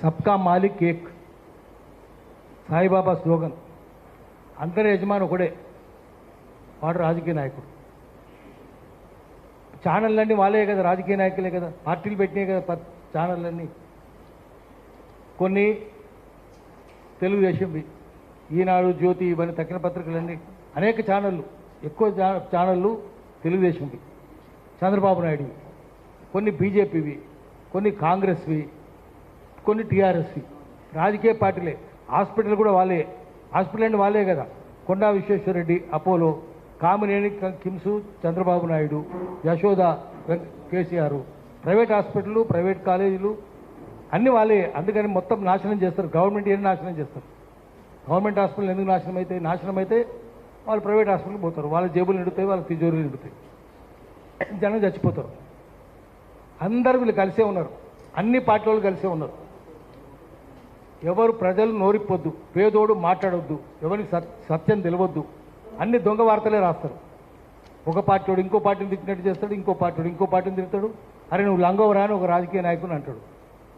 సబ్కా మాలిక్ ఏక్ సాయిబాబా స్లోగన్. అందరి యజమాని ఒకడే, వాడు రాజకీయ నాయకుడు. ఛానళ్ళన్నీ వాళ్ళే కదా, రాజకీయ నాయకులే కదా, పార్టీలు పెట్టినాయి కదా ఛానళ్ళన్నీ. కొన్ని తెలుగుదేశంవి, ఈనాడు, జ్యోతి, ఇవన్నీ తక్కిన పత్రికలన్నీ అనేక ఛానళ్ళు, ఎక్కువ ఛానళ్ళు తెలుగుదేశంవి, చంద్రబాబు నాయుడువి. కొన్ని బీజేపీవి, కొన్ని కాంగ్రెస్వి, కొన్ని టీఆర్ఎస్వి. రాజకీయ పార్టీలే. హాస్పిటల్ కూడా వాళ్ళే, హాస్పిటల్ అంటే వాళ్ళే కదా. Konda Vishweshwar Reddy Apollo, Kamineni KIMS Chandrababu Naidu, Yashoda KCR. Private హాస్పిటళ్ళు, ప్రైవేట్ కాలేజీలు అన్నీ వాళ్ళే. అందుకని మొత్తం నాశనం చేస్తారు. గవర్నమెంట్ ఏం నాశనం చేస్తారు? గవర్నమెంట్ హాస్పిటల్ ఎందుకు నాశనం అయితే వాళ్ళు ప్రైవేట్ హాస్పిటల్కి పోతారు. వాళ్ళ జేబులు నిండుతాయి, వాళ్ళ తిజోరీలు నిండుతాయి, జనం చచ్చిపోతారు. అందరూ వీళ్ళు కలిసే ఉన్నారు, అన్ని పార్టీ వాళ్ళు కలిసే ఉన్నారు. ఎవరు ప్రజలు నోరిప్పొద్దు, పేదోడు మాట్లాడొద్దు, ఎవరికి సత్యం తెలియవద్దు. అన్ని దొంగ వార్తలే రాస్తారు. ఒక పార్టీ వాడు ఇంకో పార్టీని తిట్టినట్టు చేస్తాడు, ఇంకో పార్టీ వాడు ఇంకో పార్టీని తిడతాడు. అరే నువ్వు లంగవరా అని ఒక రాజకీయ నాయకుని అంటాడు.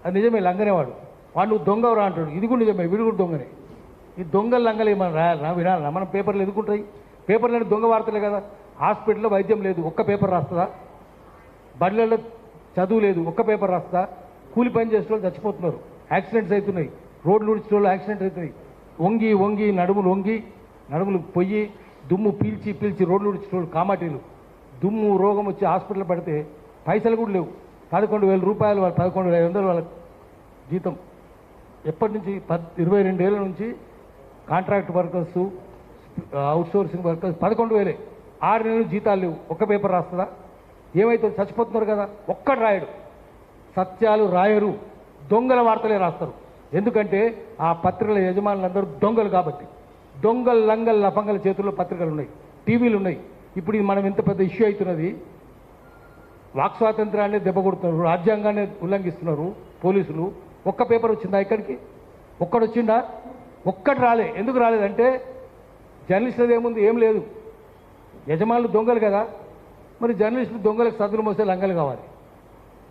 అది నిజమే, లంగనేవాడు. వాడు నువ్వు దొంగవరా అంటాడు. ఇది కూడా నిజమే, వీడు కూడా దొంగనే. ఈ దొంగలు లంగలు ఏమన్నా రాయాలన్నా, వినాలన్నా? మనం పేపర్లు ఎదుర్కొంటాయి. పేపర్లు అంటే దొంగ వార్తలే కదా. హాస్పిటల్లో వైద్యం లేదు, ఒక్క పేపర్ రాస్తుందా? బడులలో చదువు లేదు, ఒక్క పేపర్ రాస్తుందా? కూలి పని చేసే వాళ్ళు చచ్చిపోతున్నారు, యాక్సిడెంట్స్ అవుతున్నాయి, రోడ్లు ఉడిచే వాళ్ళు యాక్సిడెంట్ అవుతున్నాయి. వంగి నడుములు పొయ్యి, దుమ్ము పీల్చి రోడ్లు ఉడిచే వాళ్ళు కామాటీలు. దుమ్ము రోగం వచ్చి హాస్పిటల్ పడితే పైసలు కూడా లేవు. 11,000 రూపాయలు, 11,500 వాళ్ళ జీతం. ఎప్పటి నుంచి? 22 ఏళ్ళ నుంచి కాంట్రాక్ట్ వర్కర్స్, అవుట్సోర్సింగ్ వర్కర్స్ 11,000. 6 నెలలు జీతాలు లేవు, ఒక్క పేపర్ రాస్తుందా? ఏమైతే చచ్చిపోతున్నారు కదా. ఒక్కడు రాయడు, సత్యాలు రాయరు, దొంగల వార్తలే రాస్తారు. ఎందుకంటే ఆ పత్రికల యజమానులందరూ దొంగలు కాబట్టి. దొంగలు, లంగల్, లఫంగల చేతుల్లో పత్రికలు ఉన్నాయి, టీవీలు ఉన్నాయి. ఇప్పుడు ఇది మనం ఎంత పెద్ద ఇష్యూ అవుతున్నది. వాక్ స్వాతంత్రాన్ని దెబ్బ కొడుతున్నారు, రాజ్యాంగాన్ని ఉల్లంఘిస్తున్నారు పోలీసులు. ఒక్క పేపర్ వచ్చిందా ఇక్కడికి? ఒక్కడు వచ్చిందా? ఒక్కటి రాలే. ఎందుకు రాలేదంటే జర్నలిస్టులు ఏముంది, ఏం లేదు. యజమానులు దొంగలు కదా. మరి జర్నలిస్టులు దొంగలకు సదులు మోసే లంగలు కావాలి.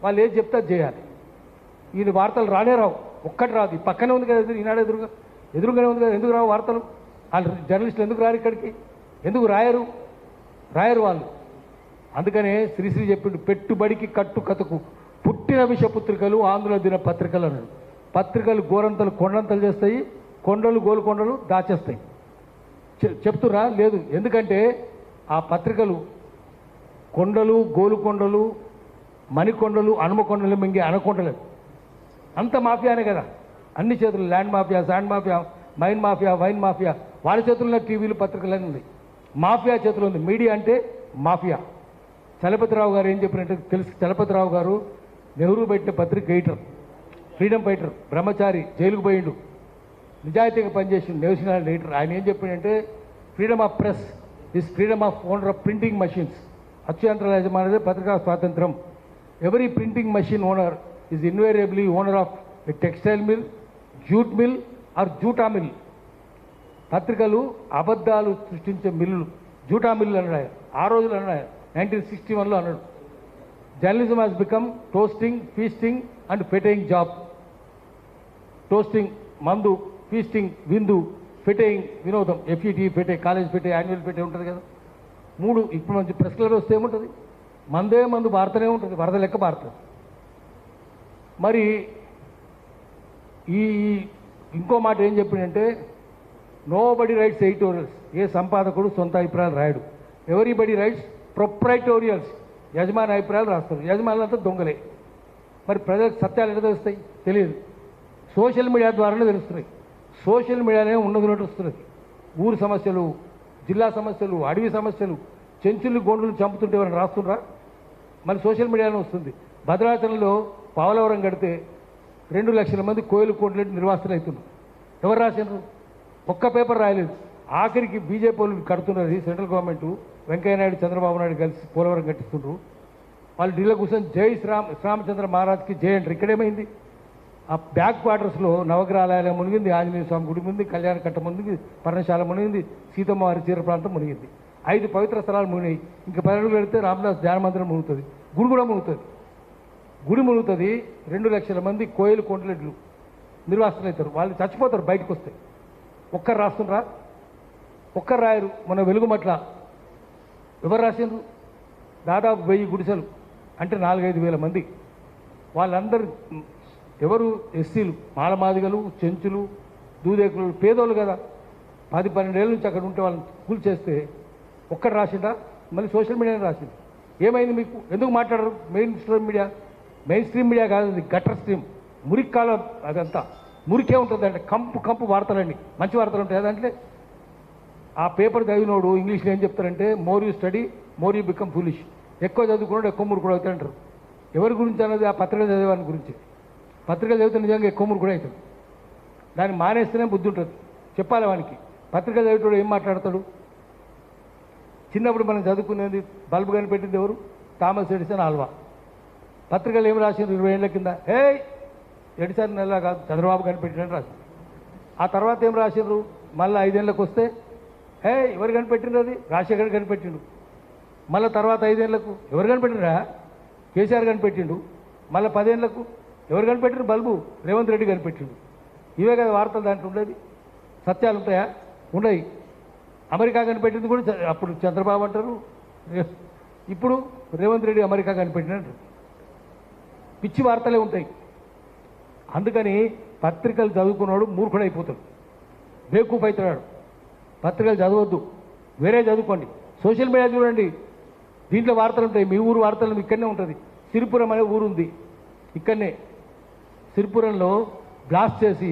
వాళ్ళు ఏది చెప్తే అది చేయాలి. ఈయన వార్తలు రానే రావు, ఒక్కటి రాదు. ఈ పక్కనే ఉంది కదా, ఈనాడు ఎదురుగానే ఉంది కదా. ఎందుకు రావు వార్తలు? వాళ్ళు జర్నలిస్టులు ఎందుకు రారు ఇక్కడికి? ఎందుకు రాయరు వాళ్ళు? అందుకనే శ్రీశ్రీ చెప్పిండు, పెట్టుబడికి కట్టు కథకు పుట్టిన విషపుత్రికలు ఆంధ్ర దిన పత్రికలు అన్నాడు. పత్రికలు గోరంతలు కొండంతలు చేస్తాయి, కొండలు గోలుకొండలు దాచేస్తాయి. చెప్తున్నా లేదు. ఎందుకంటే ఆ పత్రికలు కొండలు, గోలుకొండలు, మణికొండలు, హనుమకొండలు మింగే అనకొండలు అంత మాఫియానే కదా. అన్ని చేతులు, land mafia, sand mafia, mine mafia, wine mafia, వాళ్ళ చేతుల్లో టీవీలు, పత్రికలన్నీ ఉన్నాయి. మాఫియా చేతులు ఉంది. మీడియా అంటే మాఫియా. చలపతిరావు గారు ఏం చెప్పినట్టు తెలుసు. చలపతిరావు గారు నెహ్రూ పెట్టిన పత్రిక ఎడిటర్, ఫ్రీడమ్ ఫైటర్, బ్రహ్మచారి, జైలుకు పోయిండు, నిజాయితీగా పనిచేసి నేషనల్ ఎడిటర్. ఆయన ఏం చెప్పినంటే, freedom of press is freedom of owner of printing machines. అత్యంతర యజమానిదే పత్రికా స్వాతంత్రం. Every printing machine owner is invariably owner of a textile mill, jute mill or jute mill. పత్రికలు అబద్ధాలు సృష్టించే మిల్లులు, జూటా మిల్లు అన్నాడు. ఆ రోజులు అన్నాడు, 1961లో అన్నాడు. Journalism has become toasting, feasting and feting job. Toasting మందు, ఫీస్టింగ్ విందు, ఫెటయింగ్ వినోదం. F E T fete, college fete, annual fete ఉంటుంది కదా. 3. ఇప్పుడు మంచి ప్రెస్ క్లబ్ వస్తే ఏముంటుంది? మందు భారతనే ఉంటుంది, వరద లెక్క భారత. మరి ఈ ఇంకో మాట ఏం చెప్పిందంటే, నో బడీ రైట్స్ ఎడిటోరియల్స్. ఏ సంపాదకుడు సొంత అభిప్రాయాలు రాయడు. Everybody rights ప్రొప్రైటోరియల్స్. యజమాని అభిప్రాయాలు రాస్తారు. యజమానులంతా దొంగలే. మరి ప్రజలకు సత్యాలు ఎక్కడ తెలుస్తాయి? తెలియదు. సోషల్ మీడియా ద్వారానే తెలుస్తున్నాయి. సోషల్ మీడియానే ఉన్నది వస్తున్నది. ఊరు సమస్యలు, జిల్లా సమస్యలు, అడవి సమస్యలు, చెంచులు గోండులు చంపుతుంటే ఎవరైనా రాస్తుండ్రా? మళ్ళీ సోషల్ మీడియానే వస్తుంది. భద్రాచలంలో పోలవరం కడితే 2 లక్షల మంది కోయిలు కోట్లెట్టు నిర్వాసితులు అవుతున్నారు. ఎవరు రాసినారు? ఒక్క పేపర్ రాయలేదు. ఆఖరికి బీజేపీ వాళ్ళు కడుతున్నది. సెంట్రల్ గవర్నమెంట్, వెంకయ్యనాయుడు, చంద్రబాబు నాయుడు కలిసి పోలవరం కట్టిస్తుండ్రు. వాళ్ళు ఢిల్లీలో కూర్చొని జై శ్రీరామచంద్ర మహారాజ్కి జై అంటారు. ఇక్కడేమైంది? ఆ బ్యాక్ క్వార్టర్స్లో నవగ్రహాలయాలయం మునిగింది, ఆంజనేయ స్వామి గుడి మునిగింది, కళ్యాణ కట్ట మునిగింది, పర్ణశాల మునిగింది, సీతమ్మ వారి చీర ప్రాంతం మునిగింది. 5 పవిత్ర స్థలాలు మునిగాయి. ఇంకా 10 అడుగులు పెడితే రామదాస్ ధ్యాన మందిరం మునుగుతుంది, గుడి కూడా మునుగుతుంది. 2 లక్షల మంది కోయిలు కొండలెడ్లు నిర్వాసితులు అవుతారు, వాళ్ళు చచ్చిపోతారు బయటకు వస్తే. ఒక్కరు రాస్తుండ్రా? ఒక్కరు రాయరు. మన వెలుగుమట్ల ఎవరు రాసిండ్రు? దాదాపు 1000 గుడిసెలు, అంటే 4-5 వేల మంది. వాళ్ళందరూ ఎవరు? ఎస్సీలు, మాలమాదిగలు, చెంచులు, దూదేకులు, పేదోళ్ళు కదా. 10-12 ఏళ్ళ నుంచి అక్కడ ఉంటే వాళ్ళని కూల్ చేస్తే ఒక్కరు రాసిందా? మళ్ళీ సోషల్ మీడియానే రాసింది. ఏమైంది మీకు? ఎందుకు మాట్లాడరు? మెయిన్ స్ట్రీమ్ మీడియా కాదు, అది గటర్ స్ట్రీమ్, మురిక్కాల. అదంతా మురికే ఉంటుంది అంటే కంపు వార్తలండి. మంచి వార్తలు ఉంటాయి దాంట్లో. ఆ పేపర్ చదివినోడు ఇంగ్లీష్లో ఏం చెప్తారంటే, more you study more you become foolish. ఎక్కువ చదువుకున్నాడు ఎక్కువ మురుకుడు అవుతాడు అంటారు. ఎవరి గురించి అన్నది? ఆ పత్రికలు చదివేవాని గురించి. పత్రికలు చదివితే నిజంగా ఎక్కువ మురుకుడు అవుతాడు. దాన్ని మానేస్తేనే బుద్ధి ఉంటుంది. చెప్పాలి వానికి. పత్రిక చదివేటోడు ఏం మాట్లాడతాడు? చిన్నప్పుడు మనం చదువుకునేది బల్బు కనిపెట్టింది ఎవరు? Thomas Edison Alva. పత్రికలు ఏం రాసిండ్రు 20 ఏళ్ల కింద? ఎడిసన్ నెల కాదు, చంద్రబాబు కనిపెట్టినని రాసింది. ఆ తర్వాత ఏం రాసిండ్రు? మళ్ళీ 5 ఏళ్ళకు వస్తే ఎవరు కనిపెట్టిండ్రు? అది రాజశేఖర్ కనిపెట్టిండు. మళ్ళీ తర్వాత 5 ఏళ్లకు ఎవరు కనిపెట్టినరా? కేసీఆర్ కనిపెట్టిండు. మళ్ళీ 10 ఏళ్లకు ఎవరు కనిపెట్టిండు? బల్బు రేవంత్ రెడ్డి కనిపెట్టిండు. ఇవే కదా వార్తలు దాంట్లో ఉండేది. సత్యాలు ఉంటాయా? ఉండయి. అమెరికా కనిపెట్టింది కూడా అప్పుడు చంద్రబాబు అంటారు, ఇప్పుడు రేవంత్ రెడ్డి అమెరికా కనిపెట్టినట్టు. పిచ్చి వార్తలే ఉంటాయి. అందుకని పత్రికలు చదువుకున్నాడు మూర్ఖుడైపోతాడు, బేకూఫ్ అవుతున్నాడు. పత్రికలు చదవద్దు, వేరే చదువుకోండి. సోషల్ మీడియా చూడండి, దీంట్లో వార్తలు ఉంటాయి. మీ ఊరు వార్తలు ఇక్కడనే ఉంటుంది. సిరిపురం అనే ఊరు ఉంది ఇక్కడనే. సిరిపురంలో బ్లాస్ట్ చేసి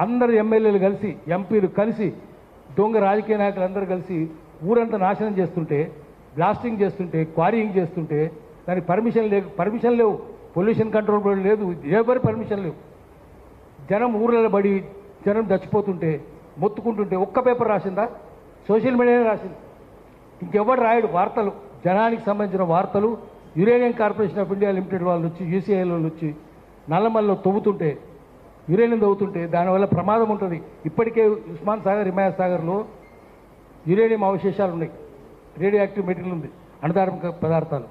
అందరు ఎమ్మెల్యేలు కలిసి, ఎంపీలు కలిసి, దొంగ రాజకీయ నాయకులు అందరూ కలిసి ఊరంతా నాశనం చేస్తుంటే, బ్లాస్టింగ్ చేస్తుంటే, క్వారీయింగ్ చేస్తుంటే దానికి పర్మిషన్ లేవు. పొల్యూషన్ కంట్రోల్ బోర్డు లేదు, ఎవరి పర్మిషన్ లేవు. జనం ఊర్లలో పడి జనం చచ్చిపోతుంటే మొత్తుకుంటుంటే ఒక్క పేపర్ రాసిందా? సోషల్ మీడియానే రాసింది. ఇంకెవరు రాయడు వార్తలు, జనానికి సంబంధించిన వార్తలు. Uranium corporation of India limited వాళ్ళు వచ్చి, యూసీఐల వాళ్ళు వచ్చి నల్లమల్లో తవ్వుతుంటే, యురేనియం తవ్వుతుంటే దానివల్ల ప్రమాదం ఉంటుంది. ఇప్పటికే ఉస్మాన్ సాగర్, హిమాయత్ సాగర్లో యురేనియం అవశేషాలు ఉన్నాయి, రేడియో యాక్టివ్ మెటీరియల్ ఉంది, అణుధార్మిక పదార్థాలు.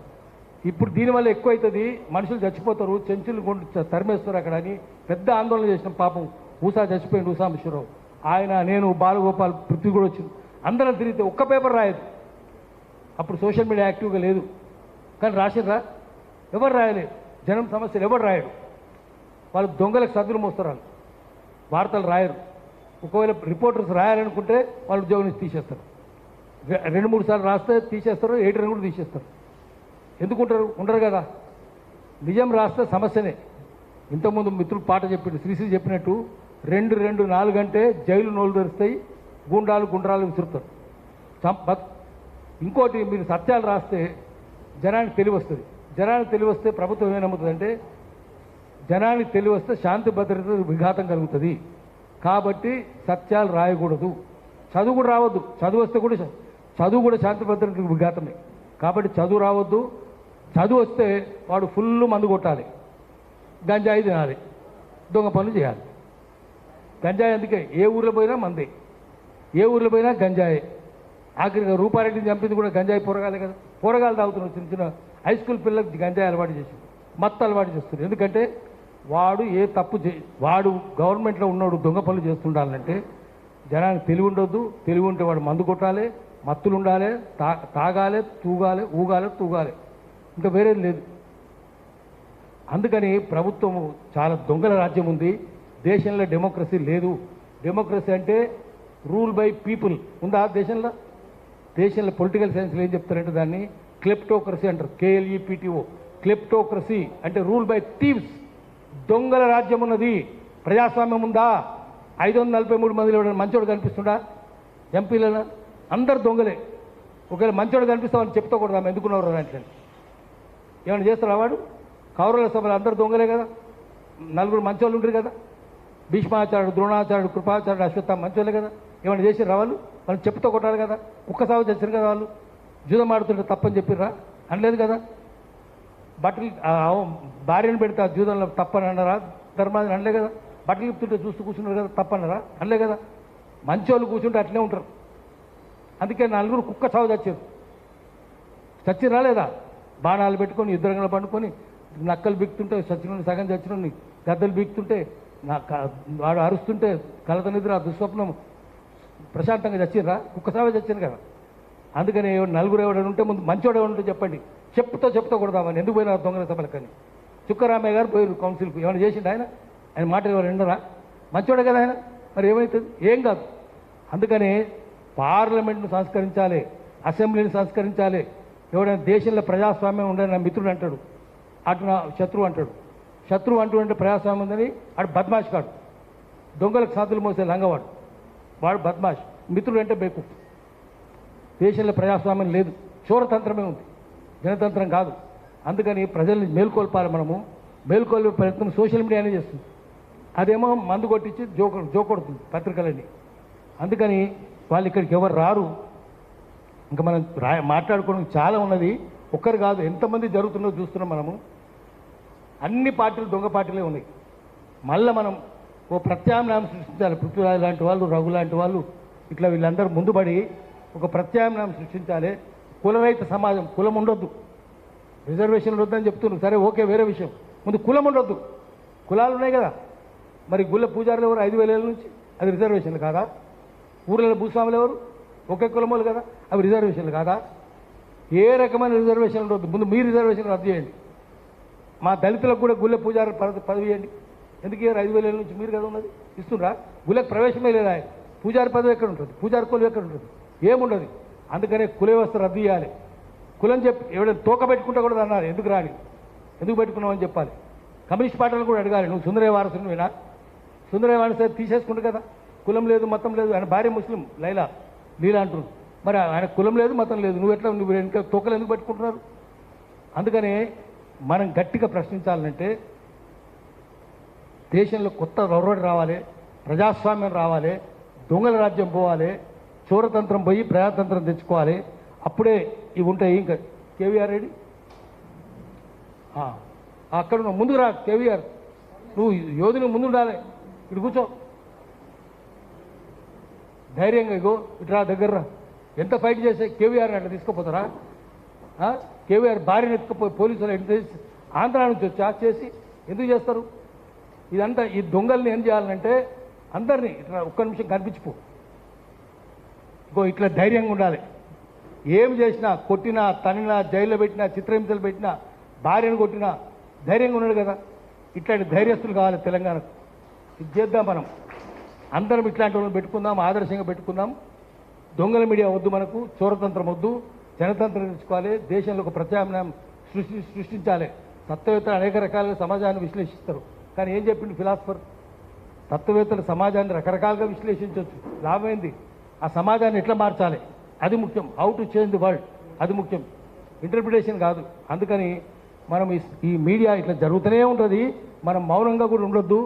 ఇప్పుడు దీనివల్ల ఎక్కువ అవుతుంది, మనుషులు చచ్చిపోతారు, చెంచులు కొండ తరిమేస్తారు అక్కడ అని పెద్ద ఆందోళన చేసినాం. పాపం ఊసా చచ్చిపోయింది, ఊసా మిశ్వరావు, ఆయన, నేను, బాలగోపాల్, పృథ్వీ కూడా వచ్చింది. అందరం తిరిగితే ఒక్క పేపర్ రాయదు. అప్పుడు సోషల్ మీడియా యాక్టివ్గా లేదు. కానీ రాసిర్రా? ఎవరు రాయలేదు. జనం సమస్యలు ఎవరు రాయడు. వాళ్ళు దొంగలకు సద్దులు మోస్తారు, వార్తలు రాయరు. ఒకవేళ రిపోర్టర్స్ రాయాలనుకుంటే వాళ్ళు ఉద్యోగం నుంచి తీసేస్తారు. 2-3 సార్లు రాస్తే తీసేస్తారు, ఎడిటర్ కూడా తీసేస్తారు. ఎందుకుంటారు? ఉండరు కదా. నిజం రాస్తే సమస్యనే. ఇంతకుముందు మిత్రులు పాట చెప్పిండు, శ్రీశ్రీ చెప్పినట్టు 2-4 అంటే జైలు నోళ్ళు తెరుస్తాయి, గుండ్రాలు విసురుతారు. ఇంకోటి, మీరు సత్యాలు రాస్తే జనానికి తెలివి వస్తుంది. జనానికి తెలివి వస్తే ప్రభుత్వం ఏం నమ్ముతుందంటే, జనానికి తెలివి వస్తే శాంతి భద్రత విఘాతం కలుగుతుంది. కాబట్టి సత్యాలు రాయకూడదు. చదువు కూడా రావద్దు. చదువు కూడా శాంతి భద్రతకు విఘాతమే. కాబట్టి చదువు రావద్దు. చదువు వస్తే వాడు ఫుల్ మందు కొట్టాలి, గంజాయి తినాలి, దొంగ పనులు చేయాలి. గంజాయి అందుకే ఏ ఊర్లో పోయినా మందే, ఏ ఊర్లో పోయినా గంజాయి. ఆఖరిగా రూపారెడ్డిని చంపింది కూడా గంజాయి పోరగాలే కదా. పోరగాలు తాగుతున్నారు, చిన్న హై స్కూల్ పిల్లలకు గంజాయి అలవాటు చేసి, మత్తు అలవాటు చేస్తున్నారు. ఎందుకంటే వాడు ఏ తప్పు వాడు గవర్నమెంట్లో ఉన్నవాడు దొంగ పనులు చేస్తుండాలంటే జనానికి తెలివి ఉండొద్దు. తెలివి ఉంటే వాడు మందు కొట్టాలి, మత్తులు ఉండాలి, తాగాలి, తూగాలి, ఇంకా వేరేది లేదు. అందుకని ప్రభుత్వము చాలా దొంగల రాజ్యం ఉంది. దేశంలో డెమోక్రసీ లేదు. డెమోక్రసీ అంటే రూల్ బై పీపుల్ ఉందా దేశంలో? పొలిటికల్ సైన్స్లో ఏం చెప్తారంటే దాన్ని క్లెప్టోక్రసీ అంటారు. KLEPTO, క్లెప్టోక్రసీ అంటే రూల్ బై థీవ్స్. దొంగల రాజ్యం ఉన్నది. ప్రజాస్వామ్యం ఉందా? 543 మందిలో మంచోడు కనిపిస్తుందా? ఎంపీలను అందరు దొంగలే. ఒకవేళ మంచోడు కనిపిస్తామని చెప్తాకూడదు, ఆమె ఎందుకున్నారు అంటే ఏమైనా చేస్తారా? వాడు కౌరవుల సభలు అందరు దొంగలే కదా. 4 మంచోళ్ళు ఉంటారు కదా. భీష్మాచార్యుడు, ద్రోణాచార్యుడు, కృపాచార్యుడు, అశ్వత్థామ మంచోళ్ళే కదా. ఏమైనా చేసి రావాళ్ళు వాళ్ళు చెప్తూ కొట్టాలి కదా. కుక్క సాగు చేశారు కదా. వాళ్ళు జూదం ఆడుతుంటే తప్పని చెప్పిర్రా? అనలేదు కదా. బట్టలు భార్యను పెడితే ఆ జూదంలో తప్పని అన్నారా? ధర్మాన్ని అనలే కదా. బట్టలు ఇప్పుతుంటే చూస్తూ కూర్చున్నారు కదా, తప్పన్నారా? అనలే కదా. మంచోళ్ళు కూర్చుంటే అట్లే ఉంటారు. అందుకే 4 కుక్క సాగు చచ్చిరా లేదా? బాణాలు పెట్టుకొని యుద్ధరంగంలో పండుకొని నక్కలు బీక్తుంటే సచిన సగం చచ్చినోని గద్దలు బీక్తుంటే వాడు అరుస్తుంటే కలత నిద్ర ఆ దుస్వప్నం ప్రశాంతంగా చచ్చిండ్రా కుక్కసావే చచ్చింది కదా. అందుకని నలుగురు ఎవడని ఉంటే ముందు మంచోడు ఎవడంటే చెప్పండి, చెప్తా కొడదామని. ఎందుకు పోయినా దొంగల సభలకని చుక్కరామయ్య గారు పోయారు కౌన్సిల్కు. ఏమైనా చేసిండు ఆయన మాటలు ఎవరు వినరా? మంచోడే కదా ఆయన, మరి ఏమవుతుంది? ఏం కాదు. అందుకని పార్లమెంట్ను సంస్కరించాలి, అసెంబ్లీని సంస్కరించాలి. ఎవడైనా దేశంలో ప్రజాస్వామ్యం ఉండని నా మిత్రుడు అంటాడు, అటు నా శత్రువు అంటాడు. శత్రువు అంటే ప్రజాస్వామ్యం ఉందని ఆడు బద్మాష్ కాడు, దొంగలకు సాతులు మోసే లంగవాడు, వాడు బద్మాష్. మిత్రుడు అంటే బేకు. దేశంలో ప్రజాస్వామ్యం లేదు, చోరతంత్రమే ఉంది, జనతంత్రం కాదు. అందుకని ప్రజల్ని మేల్కొల్పాలి. మనము మేల్కొల్పే ప్రయత్నం సోషల్ మీడియానే చేస్తుంది. అదేమో మందు కొట్టించి జోకొడుతుంది పత్రికలన్నీ. అందుకని వాళ్ళు ఇక్కడికి ఎవరు రారు. ఇంకా మనం మాట్లాడుకోవడం చాలా ఉన్నది, ఒక్కరు కాదు ఎంతమంది జరుగుతుందో చూస్తున్నాం మనము. అన్ని పార్టీలు దొంగ పార్టీలే ఉన్నాయి. మళ్ళీ మనం ఓ ప్రత్యామ్నాయం సృష్టించాలి. పృథ్వీరాజ్ లాంటి వాళ్ళు, రఘు లాంటి వాళ్ళు, ఇట్లా వీళ్ళందరూ ముందుపడి ఒక ప్రత్యామ్నాయం సృష్టించాలి. కులరహిత సమాజం, కులం ఉండొద్దు, రిజర్వేషన్లు వద్దని చెప్తున్నారు, సరే ఓకే, వేరే విషయం. ముందు కులం ఉండొద్దు. కులాలు ఉన్నాయి కదా, మరి గుళ్ళ పూజారులు ఎవరు 5,000 ఏళ్ళ నుంచి? అది రిజర్వేషన్లు కాదా? ఊర్లలో భూస్వాములు ఎవరు? ఒకే కులములు కదా, అవి రిజర్వేషన్లు కాదా? ఏ రకమైన రిజర్వేషన్లు ఉండొద్దు. ముందు మీ రిజర్వేషన్ రద్దు చేయండి. మా దళితులకు కూడా గుళ్ళ పూజారు పదవి ఇవ్వండి. ఎందుకు 5,000 ఏళ్ళ నుంచి మీరు కదా ఉన్నది, ఇస్తుండ్రా? గుళ్ళకి ప్రవేశమే లేదా? పూజారి పదవి ఎక్కడ ఉంటుంది? పూజారి కులం ఎక్కడ ఉంటుంది? ఏముండదు. అందుకనే కుల వ్యవస్థ రద్దు చేయాలి. కులం చెప్పి ఎవరైనా తోక పెట్టుకుంటా కూడా అన్నారు, ఎందుకు రాని, ఎందుకు పెట్టుకున్నావు అని చెప్పాలి. కమ్యూనిస్ట్ పార్టీలు కూడా అడగాలి, నువ్వు సుందరయ్య వారసునివేనా? సుందరయ్య వారసు తీసేసుకుంటు కదా, కులం లేదు మతం లేదు. ఆయన భార్య ముస్లిం లీలా అంటున్నారు, మరి ఆయన కులం లేదు మతం లేదు, నువ్వు ఇంకా తోకలు ఎందుకు పెట్టుకుంటున్నారు? అందుకనే మనం గట్టిగా ప్రశ్నించాలంటే దేశంలో కొత్త రొరవడి రావాలి, ప్రజాస్వామ్యం రావాలి, దొంగల రాజ్యం పోవాలి, చోరతంత్రం పోయి ప్రజాతంత్రం తెచ్చుకోవాలి. అప్పుడే ఇవి ఉంటాయి. ఇంకా కేవీఆర్ రెడ్డి అక్కడ ముందుకు రా. కేవీఆర్, నువ్వు యోధుని ముందు ఉండాలి. ఇటు కూర్చో ధైర్యంగా, ఇగో ఇటు రా, దగ్గర రా. ఎంత ఫైట్ చేస్తే కేవీఆర్ని అట్లా తీసుకుపోతారా? కేవీఆర్ భార్యను ఎత్తుకుపోయి పోలీసులు ఎంత ఆంధ్ర నుంచి వచ్చి చేసి ఎందుకు చేస్తారు? ఇదంతా ఈ దొంగల్ని ఏం చేయాలంటే అందరినీ ఇట్లా ఒక్క నిమిషం కనిపించిపో, ఇగో ఇట్లా ధైర్యంగా ఉండాలి. ఏం చేసినా, కొట్టినా, తనినా, జైల్లో పెట్టినా, చిత్రహింసలు పెట్టినా, భార్యను కొట్టినా ధైర్యంగా ఉన్నాడు కదా. ఇట్లాంటి ధైర్యస్తులు కావాలి తెలంగాణకు. ఇది చేద్దాం మనం అందరం, ఇట్లాంటి వాళ్ళని పెట్టుకుందాం, ఆదర్శంగా పెట్టుకుందాం. దొంగల మీడియా వద్దు మనకు, చోరతంత్రం వద్దు, జనతంత్రం తెచ్చుకోవాలి. దేశంలో ఒక ప్రత్యామ్నాయం సృష్టించాలి. తత్వవేత్తలు అనేక రకాలుగా సమాజాన్ని విశ్లేషిస్తారు, కానీ ఏం చెప్పిండు ఫిలాసఫర్? తత్వవేత్తలు సమాజాన్ని రకరకాలుగా విశ్లేషించవచ్చు, లాభమైంది. ఆ సమాజాన్ని ఎట్లా మార్చాలి అది ముఖ్యం. How to change the world అది ముఖ్యం, ఇంటర్ప్రిటేషన్ కాదు. అందుకని మనం ఈ మీడియా ఇట్లా జరుగుతూనే ఉంటుంది. మనం మౌనంగా కూడా ఉండొద్దు.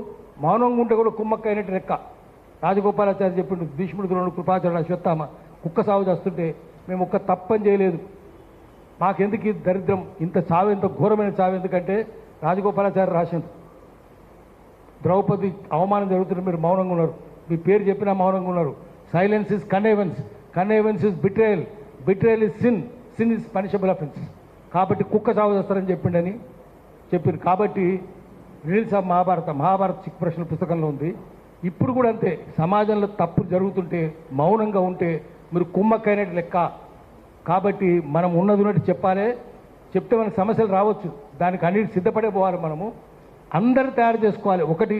మౌనంగా ఉంటే కూడా కుమ్మక్క అయినట్టు లెక్క. రాజగోపాలాచారి చెప్పిండు, భీష్ముడు ద్రోణుడు కృపాచార్యుడు అశ్వత్థామ కుక్క సాగు చేస్తుంటే మేము ఒక్క తప్పని చేయలేదు, మాకెందుకు ఈ దరిద్రం, ఇంత చావు, ఎంత ఘోరమైన చావు ఎందుకంటే రాజగోపాలాచారి రాసిండు. ద్రౌపది అవమానం జరుగుతుంటే మీరు మౌనంగా ఉన్నారు, మీ పేరు చెప్పినా మౌనంగా ఉన్నారు. Silence is connivance, connivance is betrayal, betrayal is sin, sin is punishable offence. కాబట్టి కుక్క సాగు చేస్తారని చెప్పిండని చెప్పారు. కాబట్టి రిలీజ్ ఆఫ్ మహాభారత చిక్ ప్రశ్నల పుస్తకంలో ఉంది. ఇప్పుడు కూడా అంతే, సమాజంలో తప్పు జరుగుతుంటే మౌనంగా ఉంటే మీరు కుమ్మక్కైనట్టు లెక్క. కాబట్టి మనం ఉన్నది ఉన్నట్టు చెప్పాలి. చెప్తే మనకు సమస్యలు రావచ్చు, దానికి అన్నిటి సిద్ధపడే పోవాలి. మనము అందరూ తయారు చేసుకోవాలి. ఒకటి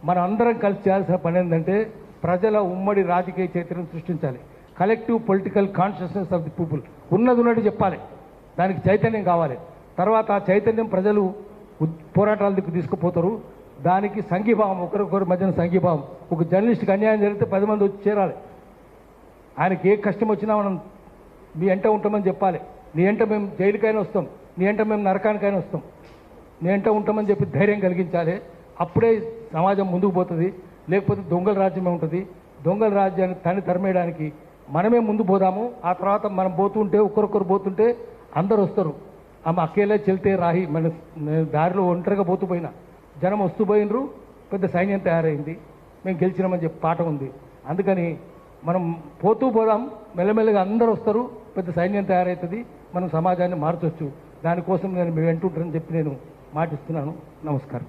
మనం అందరం కలిసి చేయాల్సిన పని ఏంటంటే ప్రజల ఉమ్మడి రాజకీయ చైతన్యం సృష్టించాలి. Collective political consciousness of the people. ఉన్నది ఉన్నట్టు చెప్పాలి, దానికి చైతన్యం కావాలి. తర్వాత ఆ చైతన్యం ప్రజలు పోరాటాల దిక్కు తీసుకుపోతారు. దానికి సంఘీభావం, ఒకరికొకరి మధ్యన సంఘీభావం. ఒక జర్నలిస్ట్కి అన్యాయం జరిగితే 10 మంది వచ్చి చేరాలి. ఆయనకి ఏ కష్టం వచ్చినా మనం మీ ఎంట ఉంటామని చెప్పాలి. నీ ఎంట మేము జైలుకైనా వస్తాం, నీ ఎంట మేము నరకానికైనా వస్తాం, నీ ఎంట ఉంటామని చెప్పి ధైర్యం కలిగించాలి. అప్పుడే సమాజం ముందుకు పోతుంది. లేకపోతే దొంగల రాజ్యమే ఉంటుంది. దొంగల రాజ్యాన్ని తరిమేయడానికి మనమే ముందు పోదాము. ఆ తర్వాత మనం పోతుంటే, ఒకరొకరు పోతుంటే అందరు వస్తారు. ఆమె అకేలే చెల్తే రాహి, మన దారిలో ఒంటరిగా పోతూ పోయినా జనం వస్తూ పోయినరు, పెద్ద సైన్యం తయారైంది, మేము గెలిచినామని చెప్పి పాట ఉంది. అందుకని మనం పోతూ పోదాం, మెల్లమెల్లగా అందరూ వస్తారు, పెద్ద సైన్యం తయారవుతుంది, మనం సమాజాన్ని మార్చవచ్చు. దానికోసం నేను మీ వెంటుంటారని చెప్పి నేను మాటిస్తున్నాను. నమస్కారం.